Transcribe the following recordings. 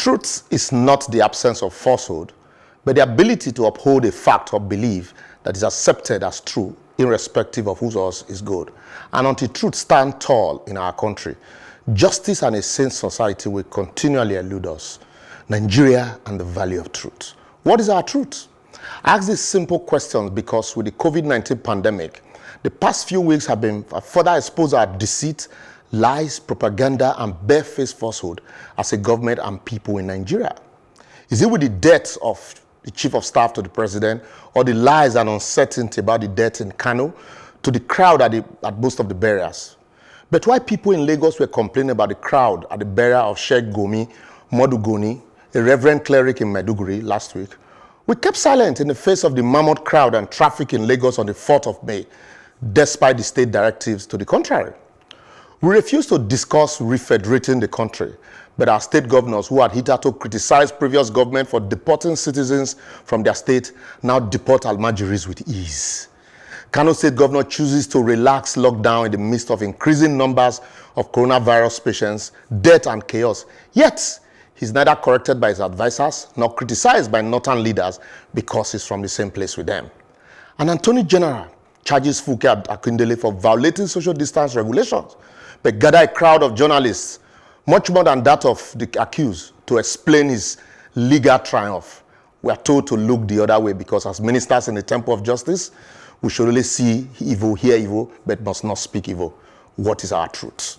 Truth is not the absence of falsehood, but the ability to uphold a fact or belief that is accepted as true, irrespective of whose source is good. And until truth stands tall in our country, justice and a sane society will continually elude us. Nigeria and the value of truth. What is our truth? I ask these simple questions because with the COVID-19 pandemic, the past few weeks have been further exposed our deceit, lies, propaganda, and barefaced falsehood as a government and people in Nigeria. Is it with the death of the chief of staff to the president, or the lies and uncertainty about the death in Kano, to the crowd at most of the burials? But why people in Lagos were complaining about the crowd at the burial of Sheikh Gomi Modugoni, a reverend cleric in Maiduguri last week, we kept silent in the face of the mammoth crowd and traffic in Lagos on the 4th of May, despite the state directives to the contrary. We refused to discuss refederating the country, but our state governors who had hitherto criticized previous government for deporting citizens from their state now deport Almajiris with ease. Kano State Governor chooses to relax lockdown in the midst of increasing numbers of coronavirus patients, death and chaos. Yet, he's neither corrected by his advisors nor criticized by northern leaders because he's from the same place with them. An Attorney General charges Funke Akindele for violating social distance regulations, but gather a crowd of journalists, much more than that of the accused, to explain his legal triumph. We are told to look the other way because as ministers in the temple of justice, we should only see evil, hear evil, but must not speak evil. What is our truth?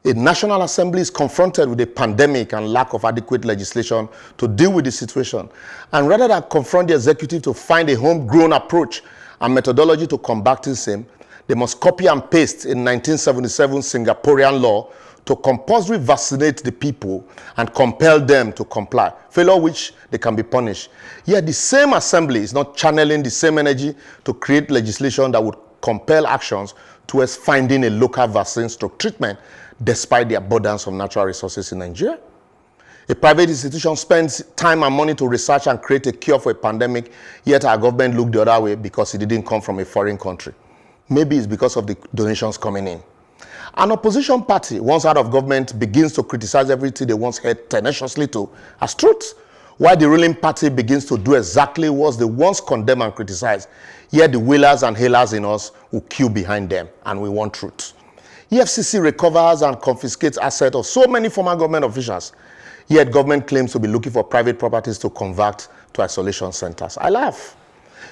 A National Assembly is confronted with a pandemic and lack of adequate legislation to deal with the situation. And rather than confront the executive to find a homegrown approach and methodology to combating same, they must copy and paste in 1977 Singaporean law to compulsory vaccinate the people and compel them to comply, failure which they can be punished. Yet the same assembly is not channeling the same energy to create legislation that would compel actions towards finding a local vaccine stroke treatment despite the abundance of natural resources in Nigeria. A private institution spends time and money to research and create a cure for a pandemic, yet our government looked the other way because it didn't come from a foreign country. Maybe it's because of the donations coming in. An opposition party, once out of government, begins to criticize everything they once held tenaciously to as truth, while the ruling party begins to do exactly what they once condemned and criticized. Yet the wheelers and hailers in us will queue behind them, and we want truth. EFCC recovers and confiscates assets of so many former government officials, yet government claims to be looking for private properties to convert to isolation centers. I laugh.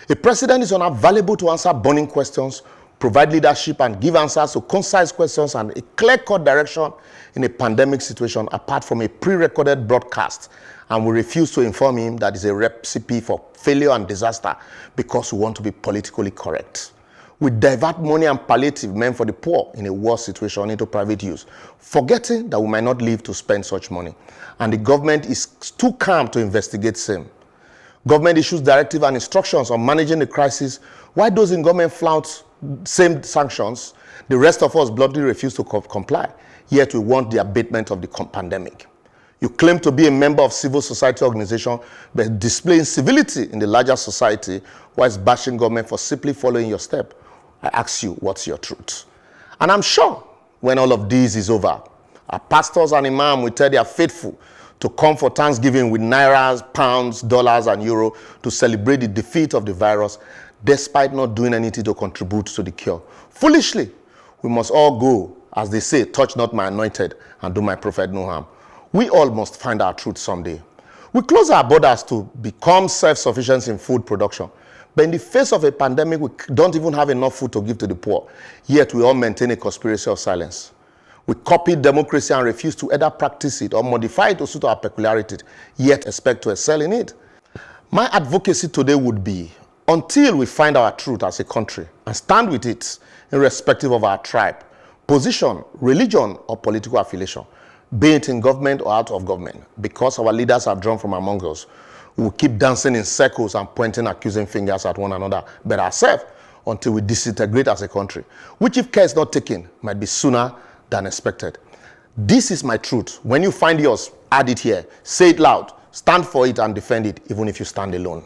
A president is unavailable to answer burning questions, provide leadership and give answers to concise questions and a clear-cut direction in a pandemic situation apart from a pre-recorded broadcast, and we refuse to inform him that is a recipe for failure and disaster because we want to be politically correct. We divert money and palliative meant for the poor in a war situation into private use, forgetting that we might not live to spend such money, and the government is too calm to investigate same. Government issues directives and instructions on managing the crisis, while those in government flout same sanctions. The rest of us bluntly refuse to comply, yet we want the abatement of the pandemic. You claim to be a member of civil society organization, but displaying civility in the larger society whilst bashing government for simply following your step. I ask you, what's your truth? And I'm sure when all of this is over, our pastors and imams will tell their faithful to come for Thanksgiving with nairas, pounds, dollars, and euro to celebrate the defeat of the virus, despite not doing anything to contribute to the cure. Foolishly, we must all go, as they say, touch not my anointed and do my prophet no harm. We all must find our truth someday. We close our borders to become self-sufficient in food production. But in the face of a pandemic, we don't even have enough food to give to the poor. Yet we all maintain a conspiracy of silence. We copy democracy and refuse to either practice it or modify it to suit our peculiarities, yet expect to excel in it. My advocacy today would be, until we find our truth as a country and stand with it, irrespective of our tribe, position, religion, or political affiliation, be it in government or out of government, because our leaders are drawn from among us, we will keep dancing in circles and pointing accusing fingers at one another, but ourselves, until we disintegrate as a country, which if care is not taken, might be sooner than expected. This is my truth. When you find yours, add it here, say it loud, stand for it and defend it, even if you stand alone.